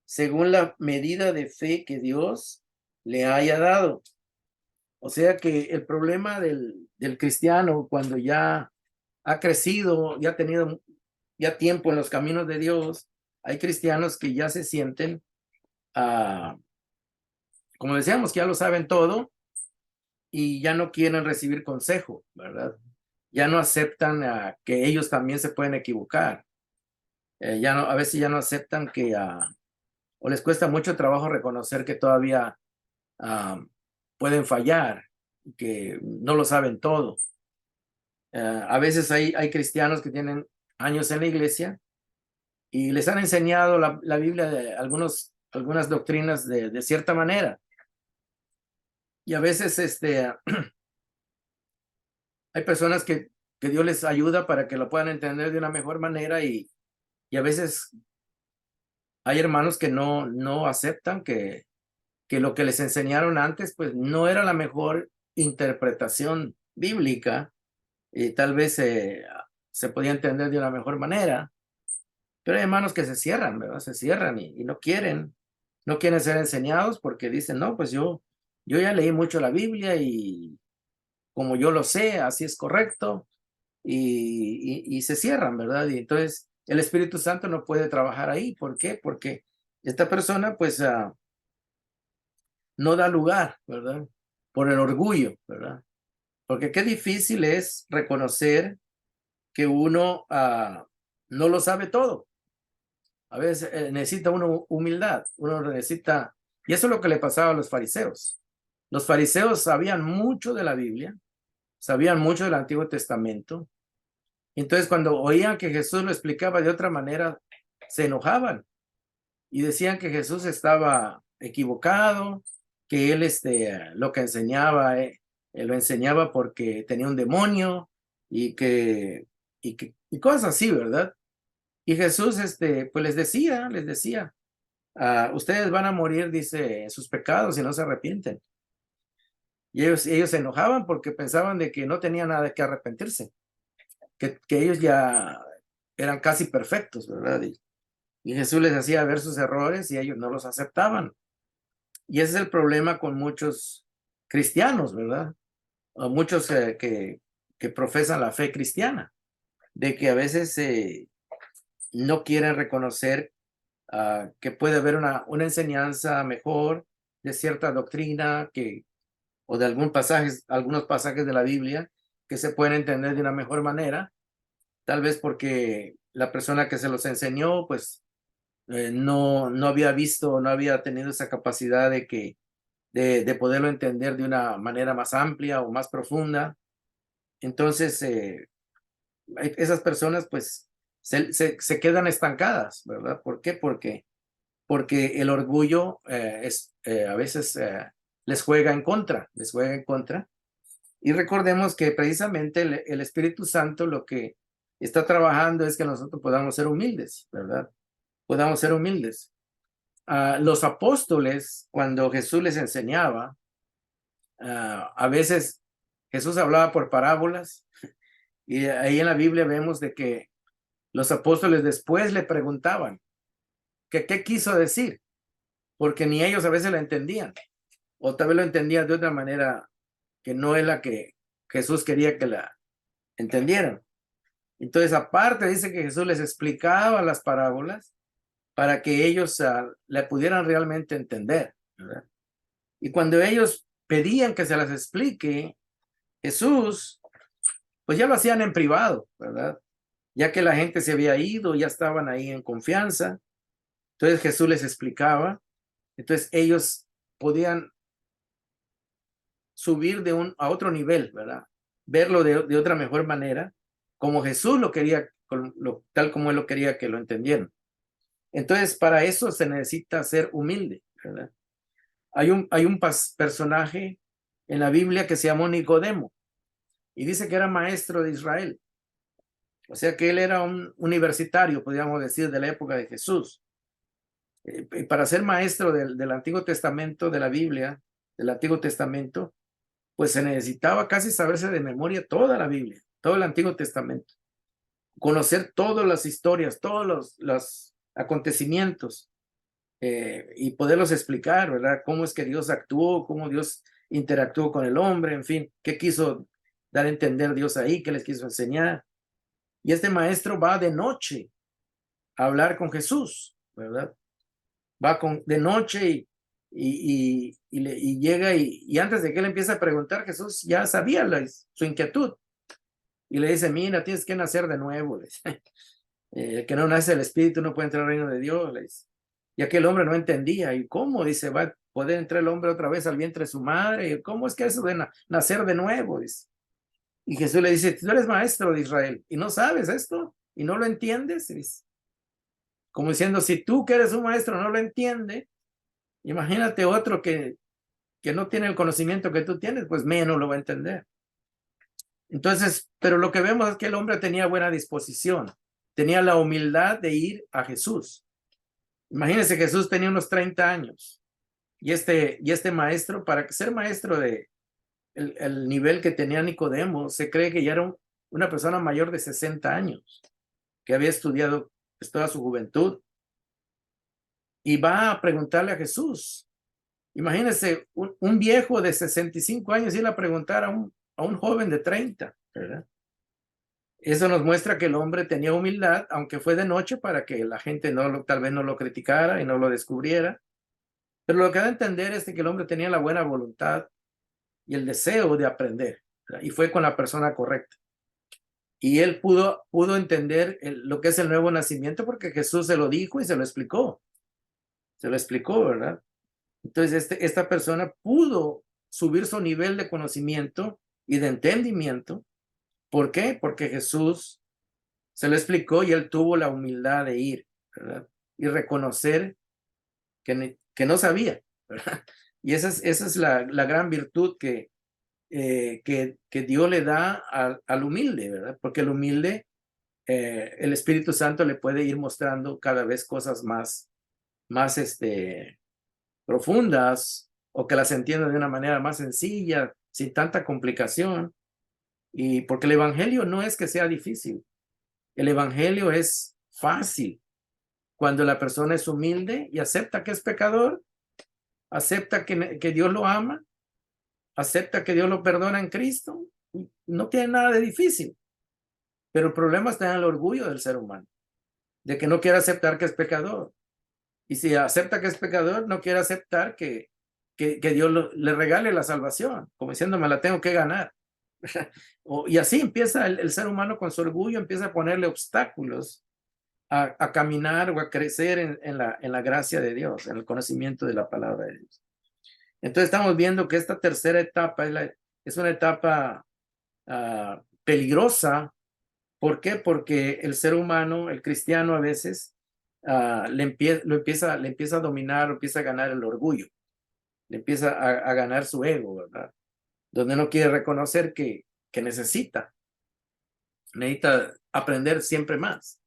según la medida de fe que Dios le haya dado. O sea que el problema del cristiano, cuando ya ha crecido, ya ha tenido ya tiempo en los caminos de Dios, hay cristianos que ya se sienten, como decíamos, que ya lo saben todo y ya no quieren recibir consejo, ¿verdad? ya no aceptan que ellos también se pueden equivocar. Ya no, a veces ya no aceptan que, o les cuesta mucho trabajo reconocer que todavía pueden fallar, que no lo saben todo. A veces hay cristianos que tienen años en la iglesia y les han enseñado la Biblia de algunas doctrinas de cierta manera. Y a veces hay personas que Dios les ayuda para que lo puedan entender de una mejor manera y a veces hay hermanos que no aceptan que lo que les enseñaron antes pues no era la mejor interpretación bíblica y tal vez se podía entender de una mejor manera. Pero hay hermanos que se cierran, ¿verdad? Se cierran y no quieren ser enseñados porque dicen, no, pues yo ya leí mucho la Biblia y como yo lo sé, así es correcto, y se cierran, ¿verdad? Y entonces el Espíritu Santo no puede trabajar ahí. ¿Por qué? Porque esta persona, pues, no da lugar, ¿verdad? Por el orgullo, ¿verdad? Porque qué difícil es reconocer que uno no lo sabe todo. A veces necesita uno humildad, uno necesita, y eso es lo que le pasaba a los fariseos. Los fariseos sabían mucho de la Biblia, sabían mucho del Antiguo Testamento. Entonces, cuando oían que Jesús lo explicaba de otra manera, se enojaban y decían que Jesús estaba equivocado, que él lo que enseñaba, lo enseñaba porque tenía un demonio y y cosas así, ¿verdad? Y Jesús, pues les decía, ustedes van a morir, dice, en sus pecados y no se arrepienten. Y ellos se enojaban porque pensaban de que no tenían nada que arrepentirse, que ellos ya eran casi perfectos, ¿verdad? Y Jesús les hacía ver sus errores y ellos no los aceptaban. Y ese es el problema con muchos cristianos, ¿verdad? O muchos que profesan la fe cristiana, de que a veces no quieren reconocer que puede haber una enseñanza mejor de cierta doctrina o de algunos pasajes de la Biblia que se pueden entender de una mejor manera, tal vez porque la persona que se los enseñó, pues no había visto, no había tenido esa capacidad de poderlo entender de una manera más amplia o más profunda. Entonces, esas personas pues se quedan estancadas, ¿verdad? ¿Por qué? Porque el orgullo a veces les juega en contra, les juega en contra. Y recordemos que precisamente el Espíritu Santo lo que está trabajando es que nosotros podamos ser humildes, ¿verdad? Podamos ser humildes. Los apóstoles, cuando Jesús les enseñaba, a veces Jesús hablaba por parábolas y ahí en la Biblia vemos de que los apóstoles después le preguntaban que qué quiso decir, porque ni ellos a veces lo entendían, o tal vez lo entendían de otra manera que no es la que Jesús quería que la entendieran. Entonces, aparte, dice que Jesús les explicaba las parábolas para que ellos le pudieran realmente entender, ¿verdad? Y cuando ellos pedían que se las explique, Jesús, pues ya lo hacían en privado, ¿verdad? Ya que la gente se había ido, ya estaban ahí en confianza. Entonces Jesús les explicaba. Entonces ellos podían subir a otro nivel, ¿verdad? Verlo de otra mejor manera, como Jesús lo quería, tal como él lo quería que lo entendieran. Entonces, para eso se necesita ser humilde, ¿verdad? Hay un personaje en la Biblia que se llamó Nicodemo y dice que era maestro de Israel. O sea que él era un universitario, podríamos decir, de la época de Jesús. Para ser maestro del Antiguo Testamento, de la Biblia, del Antiguo Testamento, pues se necesitaba casi saberse de memoria toda la Biblia, todo el Antiguo Testamento, conocer todas las historias, todos los acontecimientos y poderlos explicar, ¿verdad? Cómo es que Dios actuó, cómo Dios interactuó con el hombre, en fin, qué quiso dar a entender Dios ahí, qué les quiso enseñar. Y este maestro va de noche a hablar con Jesús, ¿verdad? Va de noche y llega y antes de que él empiece a preguntar, Jesús ya sabía su inquietud. y le dice, mira, tienes que nacer de nuevo. Le dice. El que no nace del Espíritu no puede entrar al reino de Dios. Le dice. Y aquel hombre no entendía. ¿Y cómo? Dice, va a poder entrar el hombre otra vez al vientre de su madre. ¿Y cómo es que eso de nacer de nuevo? Dice. Y Jesús le dice, tú eres maestro de Israel y no sabes esto y no lo entiendes. Dice. Como diciendo, si tú que eres un maestro no lo entiende, imagínate otro que no tiene el conocimiento que tú tienes, pues menos lo va a entender. Entonces, pero lo que vemos es que el hombre tenía buena disposición, tenía la humildad de ir a Jesús. Imagínense, Jesús tenía unos 30 años y este maestro, para ser maestro de el nivel que tenía Nicodemo, se cree que ya era una persona mayor de 60 años, que había estudiado pues, toda su juventud, y va a preguntarle a Jesús. Imagínense, un viejo de 65 años ir a preguntar a un joven de 30, ¿verdad? Eso nos muestra que el hombre tenía humildad, aunque fue de noche para que la gente tal vez no lo criticara y no lo descubriera. Pero lo que da a entender es que el hombre tenía la buena voluntad y el deseo de aprender, ¿verdad? Y fue con la persona correcta. Y él pudo entender lo que es el nuevo nacimiento porque Jesús se lo dijo y se lo explicó. Se lo explicó, ¿verdad? Entonces, esta persona pudo subir su nivel de conocimiento y de entendimiento. ¿Por qué? Porque Jesús se lo explicó y él tuvo la humildad de ir, ¿verdad? Y reconocer que no sabía, ¿verdad? Y esa es la gran virtud que Dios le da al humilde, ¿verdad? Porque el humilde, el Espíritu Santo le puede ir mostrando cada vez cosas más profundas o que las entienda de una manera más sencilla, sin tanta complicación. Y porque el evangelio no es que sea difícil, el evangelio es fácil cuando la persona es humilde y acepta que es pecador, acepta que Dios lo ama, acepta que Dios lo perdona en Cristo. No tiene nada de difícil, pero el problema está en el orgullo del ser humano, de que no quiere aceptar que es pecador. Y si acepta que es pecador, no quiere aceptar que Dios le regale la salvación, como diciendo, me la tengo que ganar. Y así empieza el ser humano con su orgullo, empieza a ponerle obstáculos a caminar o a crecer en la gracia de Dios, en el conocimiento de la palabra de Dios. Entonces estamos viendo que esta tercera etapa es una etapa peligrosa. ¿Por qué? Porque el ser humano, el cristiano a veces le empieza a dominar, empieza a ganar el orgullo, le empieza a ganar su ego, ¿verdad? Donde no quiere reconocer que necesita aprender siempre más.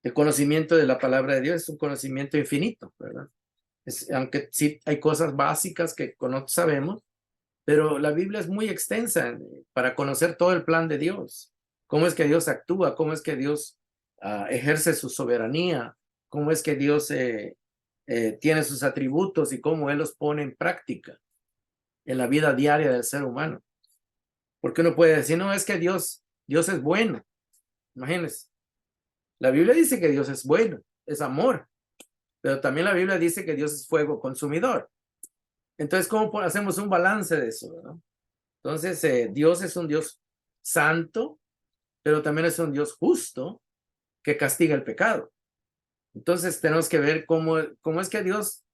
El conocimiento de la palabra de Dios es un conocimiento infinito, ¿verdad? Aunque sí hay cosas básicas que no sabemos, pero la Biblia es muy extensa para conocer todo el plan de Dios. Cómo es que Dios actúa, cómo es que Dios ejerce su soberanía, cómo es que Dios tiene sus atributos y cómo Él los pone en práctica en la vida diaria del ser humano. Porque uno puede decir, no, es que Dios es bueno. Imagínense. La Biblia dice que Dios es bueno, es amor, pero también la Biblia dice que Dios es fuego consumidor. Entonces, ¿cómo hacemos un balance de eso, ¿no? Entonces, Dios es un Dios santo, pero también es un Dios justo que castiga el pecado. Entonces, tenemos que ver cómo es que Dios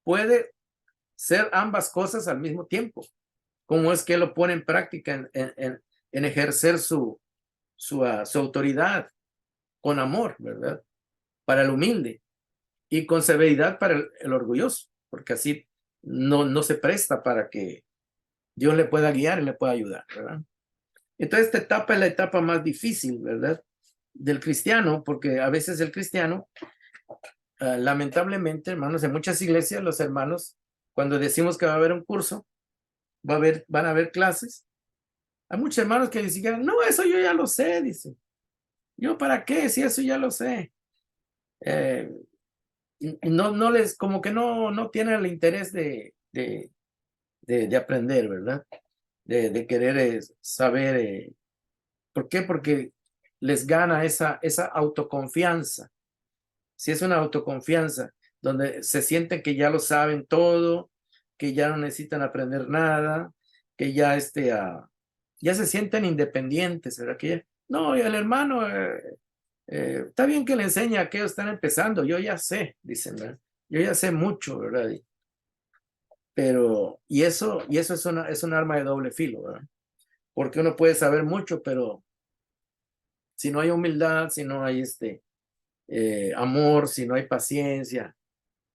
puede ser ambas cosas al mismo tiempo. Cómo es que Él lo pone en práctica en ejercer su autoridad con amor, ¿verdad? Para el humilde y con severidad para el orgulloso, porque así no se presta para que Dios le pueda guiar y le pueda ayudar, ¿verdad? Entonces esta etapa es la etapa más difícil, ¿verdad? Del cristiano, porque a veces el cristiano, lamentablemente, hermanos, en muchas iglesias los hermanos, cuando decimos que va a haber un curso, van a haber clases, hay muchos hermanos que dicen, no, eso yo ya lo sé, dicen. ¿Yo para qué? Si eso ya lo sé. No les, como que no tienen el interés de aprender, ¿verdad? De querer saber. ¿Por qué? Porque les gana esa autoconfianza. Si es una autoconfianza donde se sienten que ya lo saben todo, que ya no necesitan aprender nada, que ya se sienten independientes, ¿verdad? Que No, y el hermano, está bien que le enseñe a aquellos que están empezando, yo ya sé, dicen, ¿verdad? Yo ya sé mucho, ¿verdad? Pero, y eso es un arma de doble filo, ¿verdad? Porque uno puede saber mucho, pero si no hay humildad, si no hay amor, si no hay paciencia,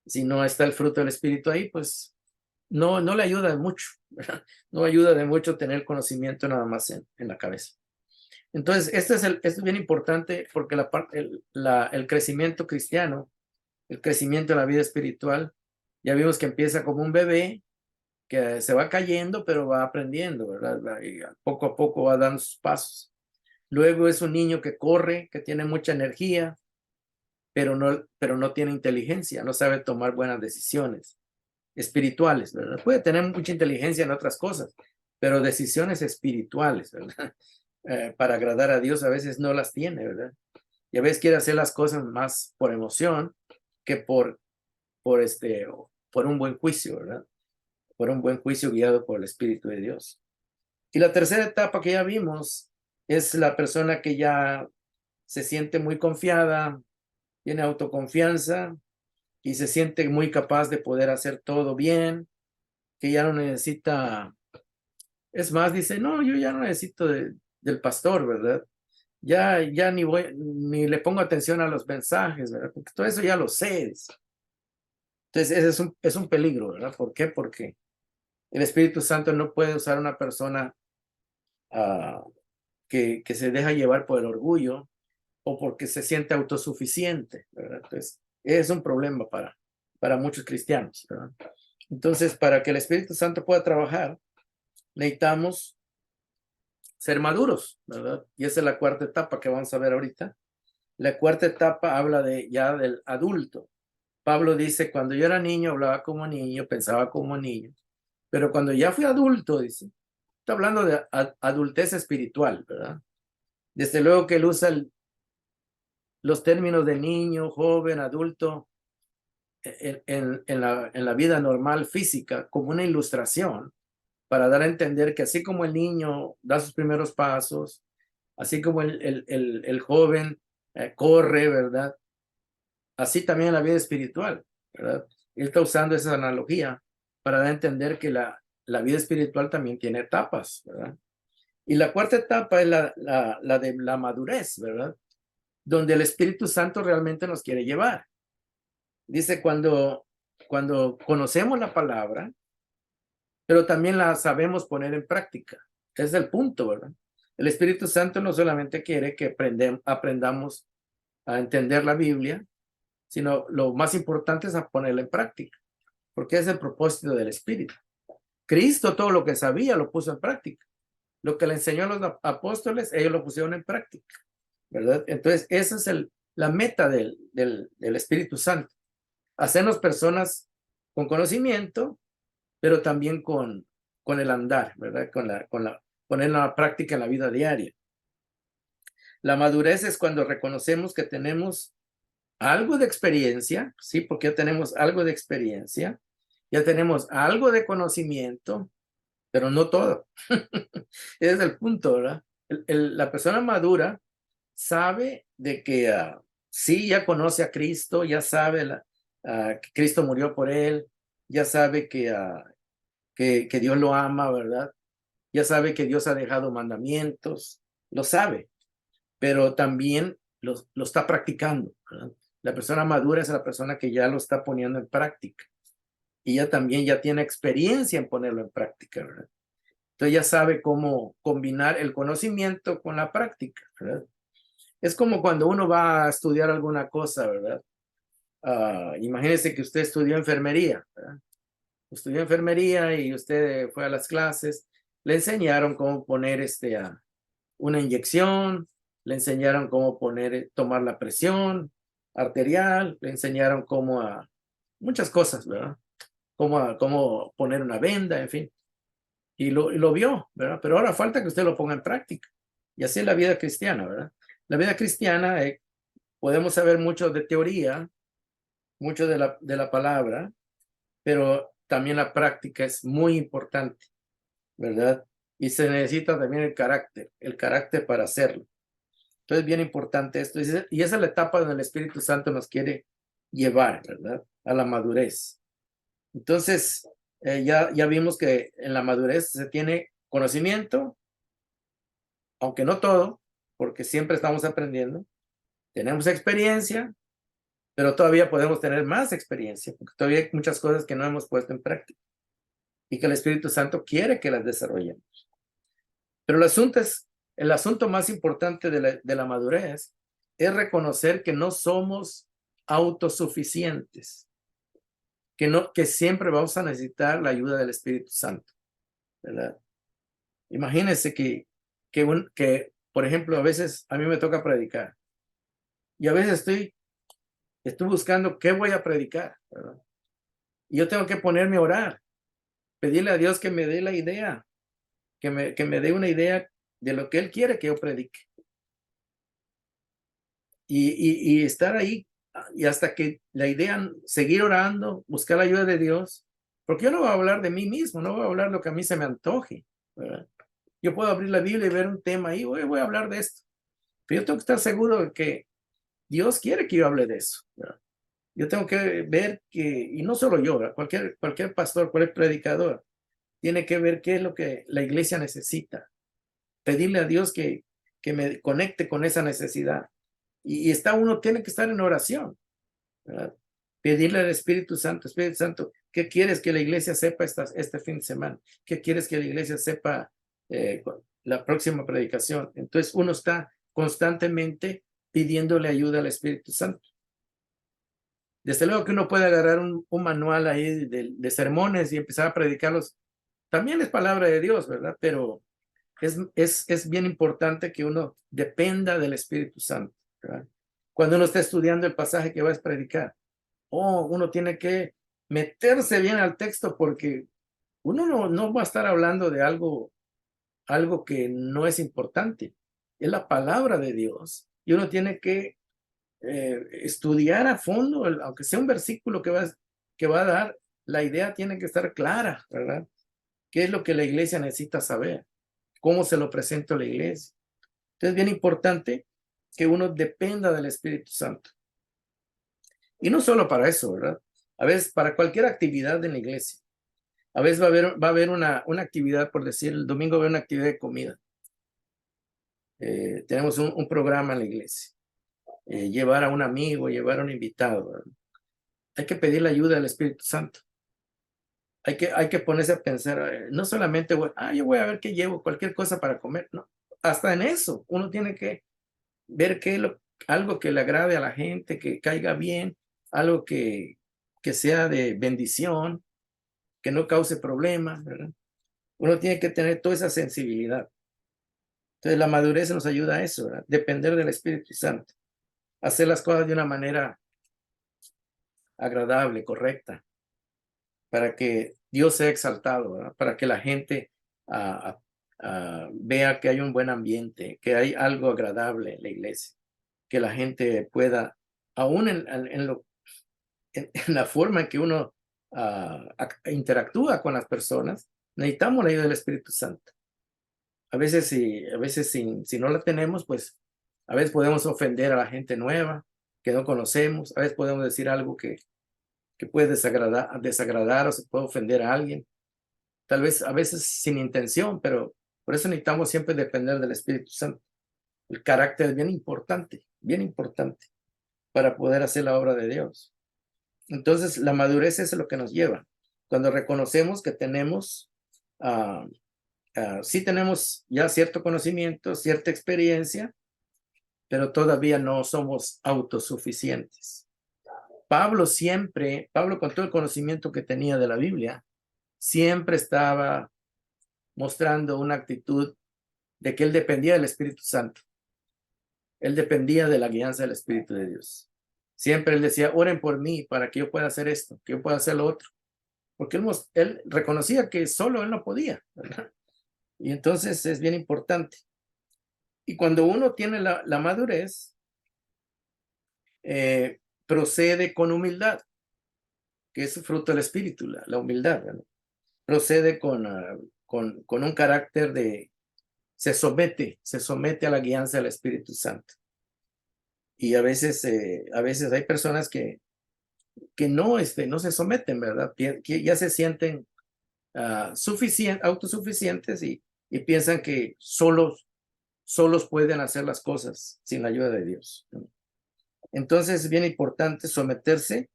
si no está el fruto del Espíritu ahí, pues no le ayuda de mucho, ¿verdad? No ayuda de mucho tener conocimiento nada más en la cabeza. Entonces, esto es bien importante porque el crecimiento cristiano, el crecimiento en la vida espiritual, ya vimos que empieza como un bebé que se va cayendo, pero va aprendiendo, ¿verdad? Y poco a poco va dando sus pasos. Luego es un niño que corre, que tiene mucha energía, pero no tiene inteligencia, no sabe tomar buenas decisiones espirituales, ¿verdad? Puede tener mucha inteligencia en otras cosas, pero decisiones espirituales, ¿verdad? Para agradar a Dios a veces no las tiene, ¿verdad? Y a veces quiere hacer las cosas más por emoción que por, por un buen juicio, ¿verdad? Por un buen juicio guiado por el Espíritu de Dios. Y la tercera etapa que ya vimos es la persona que ya se siente muy confiada, tiene autoconfianza y se siente muy capaz de poder hacer todo bien, que ya no necesita, es más, dice, no, yo ya no necesito del pastor, ¿verdad? Ya ni le pongo atención a los mensajes, ¿verdad? Porque todo eso ya lo sé. Entonces, ese es un peligro, ¿verdad? ¿Por qué? Porque el Espíritu Santo no puede usar una persona ah, que se deja llevar por el orgullo o porque se siente autosuficiente, ¿verdad? Entonces, es un problema para muchos cristianos, ¿verdad? Entonces, para que el Espíritu Santo pueda trabajar, necesitamos ser maduros, ¿verdad? Y esa es la cuarta etapa que vamos a ver ahorita. La cuarta etapa habla ya del adulto. Pablo dice, cuando yo era niño, hablaba como niño, pensaba como niño, pero cuando ya fui adulto, dice, está hablando de adultez espiritual, ¿verdad? Desde luego que él usa los términos de niño, joven, adulto, en la vida normal física como una ilustración para dar a entender que así como el niño da sus primeros pasos, así como el joven corre, ¿verdad? Así también en la vida espiritual, ¿verdad? Él está usando esa analogía para dar a entender que la vida espiritual también tiene etapas, ¿verdad? Y la cuarta etapa es la de la madurez, ¿verdad? Donde el Espíritu Santo realmente nos quiere llevar. Dice, cuando conocemos la palabra, pero también la sabemos poner en práctica. Ese es el punto, ¿verdad? El Espíritu Santo no solamente quiere que aprendamos a entender la Biblia, sino lo más importante es a ponerla en práctica, porque es el propósito del Espíritu. Cristo todo lo que sabía lo puso en práctica. Lo que le enseñó a los apóstoles, ellos lo pusieron en práctica, ¿verdad? Entonces, esa es la meta del Espíritu Santo. Hacernos personas con conocimiento, pero también con el andar, ¿verdad? Poner la práctica en la vida diaria. La madurez es cuando reconocemos que tenemos algo de experiencia, ¿sí? Porque ya tenemos algo de experiencia, ya tenemos algo de conocimiento, pero no todo. Ese es el punto, ¿verdad? La persona madura sabe de que sí, ya conoce a Cristo, ya sabe que Cristo murió por él, ya sabe que Dios lo ama, ¿verdad? Ya sabe que Dios ha dejado mandamientos, lo sabe, pero también lo está practicando, ¿verdad? La persona madura es la persona que ya lo está poniendo en práctica y ya también ya tiene experiencia en ponerlo en práctica, ¿verdad? Entonces ya sabe cómo combinar el conocimiento con la práctica, ¿verdad? Es como cuando uno va a estudiar alguna cosa, ¿verdad? Imagínese que usted estudió enfermería, ¿verdad? Estudió enfermería y usted fue a las clases, le enseñaron cómo poner una inyección, le enseñaron cómo tomar la presión arterial, le enseñaron muchas cosas, ¿verdad? Cómo poner una venda, en fin. Y lo vio, ¿verdad? Pero ahora falta que usted lo ponga en práctica. Y así es la vida cristiana, ¿verdad? La vida cristiana, podemos saber mucho de teoría, mucho de la palabra, pero también la práctica es muy importante, ¿verdad? Y se necesita también el carácter para hacerlo. Entonces, bien importante esto. Y esa es la etapa donde el Espíritu Santo nos quiere llevar, ¿verdad? A la madurez. Entonces, ya vimos que en la madurez se tiene conocimiento, aunque no todo, porque siempre estamos aprendiendo. Tenemos experiencia, pero todavía podemos tener más experiencia, porque todavía hay muchas cosas que no hemos puesto en práctica y que el Espíritu Santo quiere que las desarrollemos. Pero el asunto más importante de la madurez es reconocer que no somos autosuficientes, que siempre vamos a necesitar la ayuda del Espíritu Santo, ¿verdad? Imagínense que, por ejemplo, a veces a mí me toca predicar y a veces estoy buscando qué voy a predicar, ¿verdad? Y yo tengo que ponerme a orar, pedirle a Dios que me dé la idea, que me dé una idea de lo que Él quiere que yo predique. Y estar ahí y hasta que la idea, seguir orando, buscar la ayuda de Dios, porque yo no voy a hablar de mí mismo, no voy a hablar lo que a mí se me antoje, ¿verdad? Yo puedo abrir la Biblia y ver un tema ahí, voy a hablar de esto, pero yo tengo que estar seguro de que Dios quiere que yo hable de eso, ¿verdad? Yo tengo que ver y no solo yo, ¿verdad? Cualquier pastor, cualquier predicador, tiene que ver qué es lo que la iglesia necesita, pedirle a Dios que me conecte con esa necesidad. Y uno tiene que estar en oración, ¿verdad? Pedirle al Espíritu Santo, ¿qué quieres que la iglesia sepa este fin de semana? ¿Qué quieres que la iglesia sepa la próxima predicación? Entonces uno está constantemente pidiéndole ayuda al Espíritu Santo. Desde luego que uno puede agarrar un manual ahí de sermones y empezar a predicarlos. También es palabra de Dios, ¿verdad? Pero es bien importante que uno dependa del Espíritu Santo, ¿verdad? Cuando uno está estudiando el pasaje que va a predicar, uno tiene que meterse bien al texto porque uno no va a estar hablando de algo que no es importante. Es la palabra de Dios y uno tiene que estudiar a fondo, aunque sea un versículo que va a dar, la idea tiene que estar clara, ¿verdad? ¿Qué es lo que la iglesia necesita saber? ¿Cómo se lo presento a la iglesia? Entonces es bien importante que uno dependa del Espíritu Santo. Y no solo para eso, ¿verdad? A veces para cualquier actividad en la iglesia. A veces va a haber una actividad, por decir, el domingo va a haber una actividad de comida. Tenemos un programa en la iglesia. Llevar a un amigo, llevar a un invitado, ¿verdad? Hay que pedir la ayuda del Espíritu Santo. Hay que ponerse a pensar, no solamente, yo voy a ver qué llevo, cualquier cosa para comer, no. Hasta en eso, uno tiene que ver algo que le agrade a la gente, que caiga bien, algo que sea de bendición, que no cause problemas, ¿verdad? Uno tiene que tener toda esa sensibilidad. Entonces la madurez nos ayuda a eso, ¿verdad? Depender del Espíritu Santo, hacer las cosas de una manera agradable, correcta, para que Dios sea exaltado, ¿verdad? Para que la gente vea que hay un buen ambiente, que hay algo agradable en la iglesia, que la gente pueda, aún en la forma en que uno interactúa con las personas, necesitamos la ayuda del Espíritu Santo. A veces, si no la tenemos, pues a veces podemos ofender a la gente nueva que no conocemos, a veces podemos decir algo que puede desagradar o se puede ofender a alguien, tal vez a veces sin intención, pero por eso necesitamos siempre depender del Espíritu Santo. El carácter es bien importante para poder hacer la obra de Dios. Entonces, la madurez es lo que nos lleva. Cuando reconocemos que sí tenemos ya cierto conocimiento, cierta experiencia, pero todavía no somos autosuficientes. Pablo con todo el conocimiento que tenía de la Biblia, siempre estaba mostrando una actitud de que él dependía del Espíritu Santo. Él dependía de la guianza del Espíritu de Dios. Siempre él decía, oren por mí para que yo pueda hacer esto, que yo pueda hacer lo otro. Porque él reconocía que solo él no podía, ¿verdad? Y entonces es bien importante. Y cuando uno tiene la madurez, procede con humildad, que es fruto del Espíritu, la humildad, ¿verdad? Procede con un carácter se somete a la guianza del Espíritu Santo. Y a veces hay personas que no se someten, ¿verdad? Que ya se sienten autosuficientes y piensan que solos pueden hacer las cosas sin la ayuda de Dios. Entonces es bien importante someterse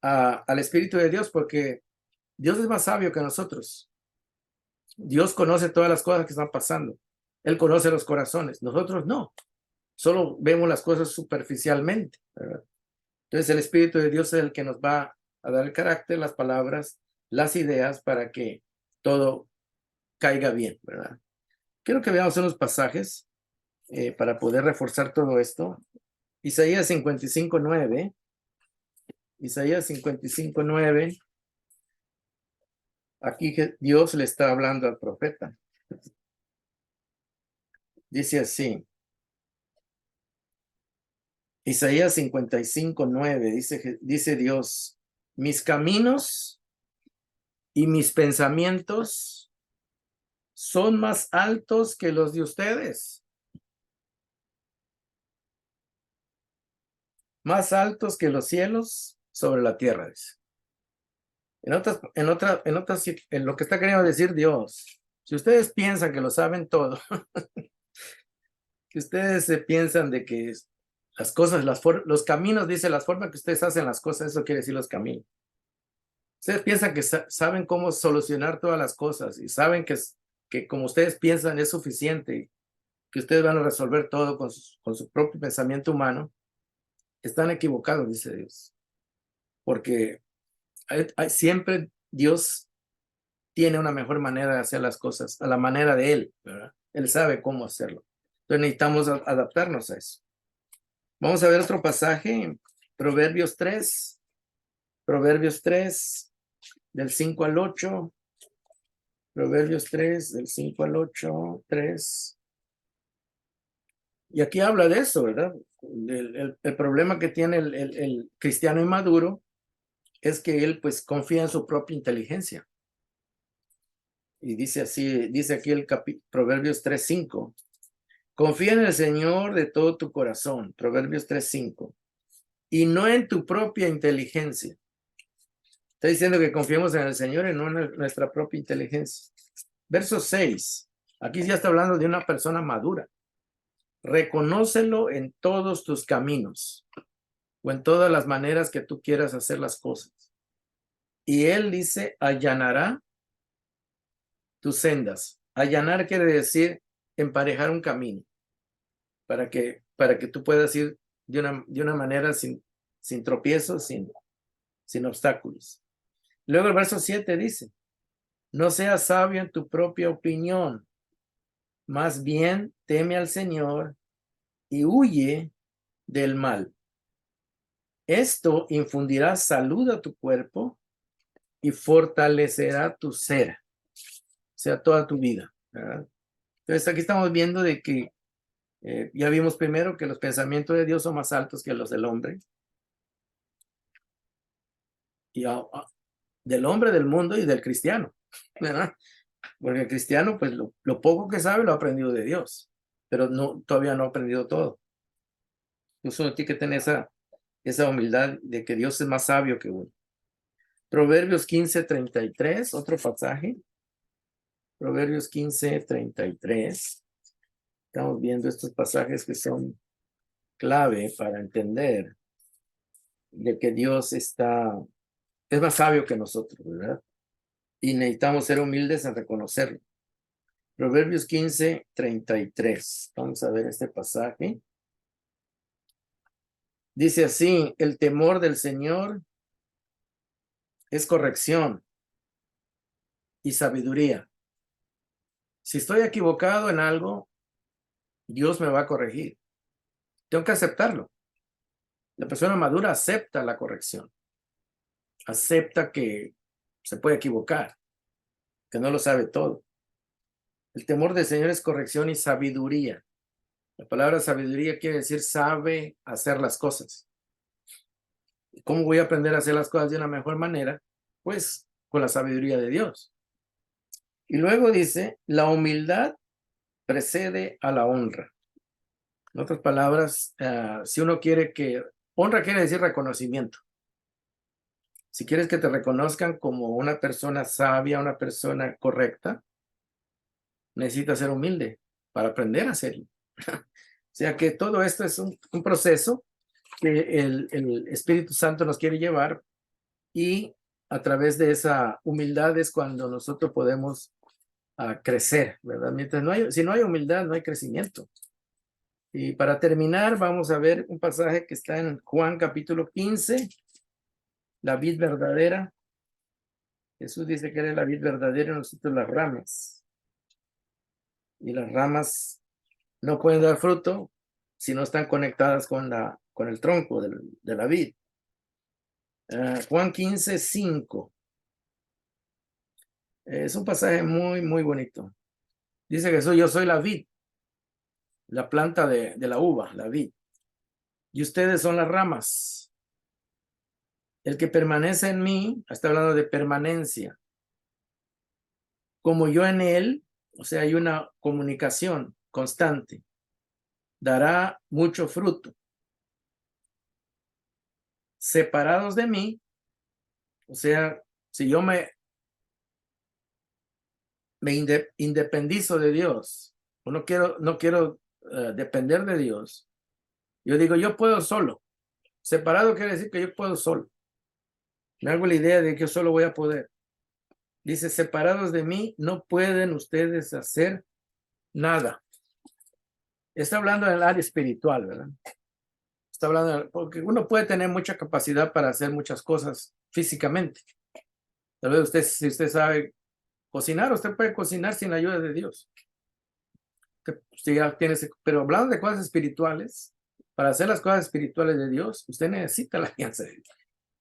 al Espíritu de Dios, porque Dios es más sabio que nosotros. Dios conoce todas las cosas que están pasando. Él conoce los corazones. Nosotros no. Solo vemos las cosas superficialmente, ¿verdad? Entonces el Espíritu de Dios es el que nos va a dar el carácter, las palabras, las ideas para que todo caiga bien, ¿verdad? Quiero que veamos unos pasajes para poder reforzar todo esto. Isaías 55:9. Isaías 55:9. Aquí Dios le está hablando al profeta. Dice así. Isaías 55:9 dice Dios: mis caminos y mis pensamientos son más altos que los de ustedes, más altos que los cielos sobre la tierra. Dice. En lo que está queriendo decir Dios, si ustedes piensan que lo saben todo, que ustedes se piensan de que las cosas, los caminos, dice, las formas que ustedes hacen las cosas, eso quiere decir los caminos. Ustedes piensan que saben cómo solucionar todas las cosas y saben que como ustedes piensan es suficiente, que ustedes van a resolver todo con su propio pensamiento humano. Están equivocados, dice Dios, porque siempre Dios tiene una mejor manera de hacer las cosas, a la manera de Él, ¿verdad? Él sabe cómo hacerlo. Entonces necesitamos adaptarnos a eso. Vamos a ver otro pasaje, Proverbios 3, del 5 al 8. Proverbios 3, del 5 al 8, 3. Y aquí habla de eso, ¿verdad? El problema que tiene el cristiano inmaduro es que él pues confía en su propia inteligencia. Y dice así, dice aquí Proverbios 3:5. Confía en el Señor de todo tu corazón, Proverbios 3:5, y no en tu propia inteligencia. Está diciendo que confiemos en el Señor y no en nuestra propia inteligencia. Verso 6, aquí ya está hablando de una persona madura. Reconócelo en todos tus caminos o en todas las maneras que tú quieras hacer las cosas. Y él dice, allanará tus sendas. Allanar quiere decir emparejar un camino para que tú puedas ir de una manera sin tropiezos, sin obstáculos. Luego el verso 7 dice, no seas sabio en tu propia opinión, más bien teme al Señor y huye del mal. Esto infundirá salud a tu cuerpo y fortalecerá tu ser, o sea, toda tu vida, ¿verdad? Entonces aquí estamos viendo de que ya vimos primero que los pensamientos de Dios son más altos que los del hombre. Y del hombre, del mundo y del cristiano, ¿verdad? Porque el cristiano, pues lo poco que sabe lo ha aprendido de Dios, pero todavía no ha aprendido todo. Uno tiene que tener esa humildad de que Dios es más sabio que uno. Proverbios 15:33, otro pasaje. Proverbios 15:33. Estamos viendo estos pasajes que son clave para entender de que Dios es más sabio que nosotros, ¿verdad? Y necesitamos ser humildes en reconocerlo. Proverbios 15:33. Vamos a ver este pasaje. Dice así, el temor del Señor es corrección y sabiduría. Si estoy equivocado en algo, Dios me va a corregir. Tengo que aceptarlo. La persona madura acepta la corrección. Acepta que se puede equivocar, que no lo sabe todo. El temor del Señor es corrección y sabiduría. La palabra sabiduría quiere decir sabe hacer las cosas. ¿Cómo voy a aprender a hacer las cosas de una mejor manera? Pues con la sabiduría de Dios. Y luego dice, la humildad precede a la honra. En otras palabras, si uno quiere honra quiere decir reconocimiento. Si quieres que te reconozcan como una persona sabia, una persona correcta, necesitas ser humilde para aprender a hacerlo. O sea que todo esto es un proceso que el Espíritu Santo nos quiere llevar, y a través de esa humildad es cuando nosotros podemos crecer, ¿verdad? Si no hay humildad, no hay crecimiento. Y para terminar, vamos a ver un pasaje que está en Juan capítulo 15, la vid verdadera. Jesús dice que él es la vid verdadera y nosotros las ramas. Y las ramas no pueden dar fruto si no están conectadas con el tronco de la vid. Juan 15, 5. Es un pasaje muy, muy bonito. Dice Jesús: yo soy la vid, la planta de la uva, la vid. Y ustedes son las ramas. El que permanece en mí, está hablando de permanencia, como yo en él, o sea, hay una comunicación constante, dará mucho fruto. Separados de mí, o sea, si yo me independizo de Dios, o no quiero depender de Dios, yo digo, yo puedo solo. Separado quiere decir que yo puedo solo. Me hago la idea de que yo solo voy a poder. Dice, separados de mí, no pueden ustedes hacer nada. Está hablando del área espiritual, ¿verdad? Está hablando, porque uno puede tener mucha capacidad para hacer muchas cosas físicamente. Tal vez si usted sabe cocinar, usted puede cocinar sin la ayuda de Dios. Usted ya pero hablando de cosas espirituales, para hacer las cosas espirituales de Dios, usted necesita la alianza de Dios.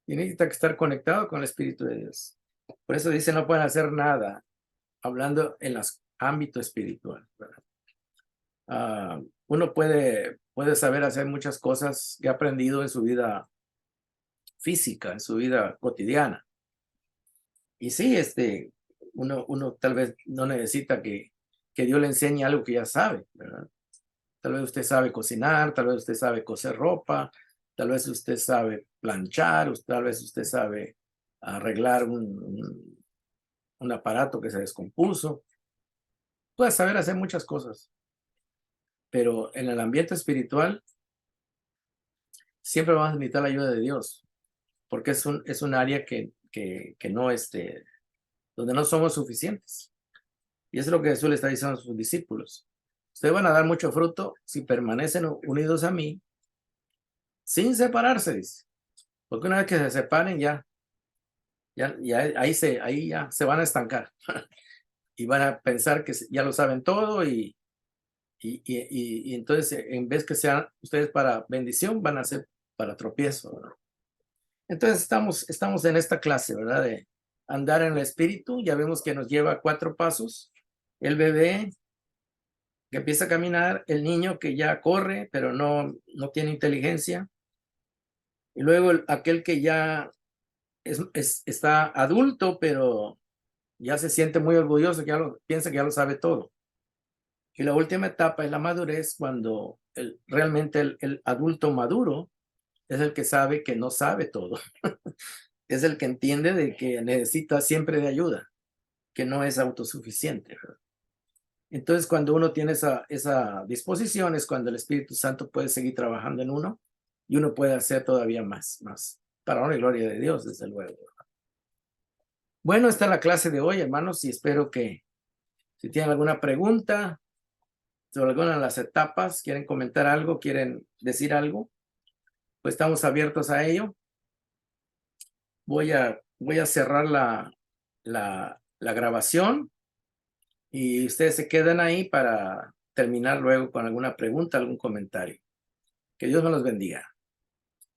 Y necesita estar conectado con el Espíritu de Dios. Por eso dice, no pueden hacer nada, hablando en el ámbito espiritual, ¿verdad? Uno puede saber hacer muchas cosas que ha aprendido en su vida física, en su vida cotidiana. Y sí, uno tal vez no necesita que Dios le enseñe algo que ya sabe, ¿verdad? Tal vez usted sabe cocinar, tal vez usted sabe coser ropa, tal vez usted sabe planchar, tal vez usted sabe arreglar un aparato que se descompuso. Puede saber hacer muchas cosas, pero en el ambiente espiritual siempre vamos a necesitar la ayuda de Dios, porque es un área que no, donde no somos suficientes. Y eso es lo que Jesús le está diciendo a sus discípulos. Ustedes van a dar mucho fruto si permanecen unidos a mí, sin separarse, dice. Porque una vez que se separen, ahí ya se van a estancar. Y van a pensar que ya lo saben todo, y entonces, en vez que sean ustedes para bendición, van a ser para tropiezo, ¿verdad? Entonces estamos en esta clase, ¿verdad? De andar en el espíritu. Ya vemos que nos lleva 4 pasos. El bebé que empieza a caminar, el niño que ya corre, pero no tiene inteligencia. Y luego aquel que ya está adulto, pero ya se siente muy orgulloso, que piensa que ya lo sabe todo. Y la última etapa es la madurez, cuando realmente el adulto maduro es el que sabe que no sabe todo. Es el que entiende de que necesita siempre de ayuda, que no es autosuficiente, ¿verdad? Entonces, cuando uno tiene esa disposición, es cuando el Espíritu Santo puede seguir trabajando en uno, y uno puede hacer todavía más, para honra y gloria de Dios, desde luego. Bueno, esta es la clase de hoy, hermanos, y espero que si tienen alguna pregunta sobre alguna de las etapas, quieren comentar algo, quieren decir algo, pues estamos abiertos a ello. Voy a cerrar la grabación, y ustedes se quedan ahí para terminar luego con alguna pregunta, algún comentario. Que Dios me los bendiga.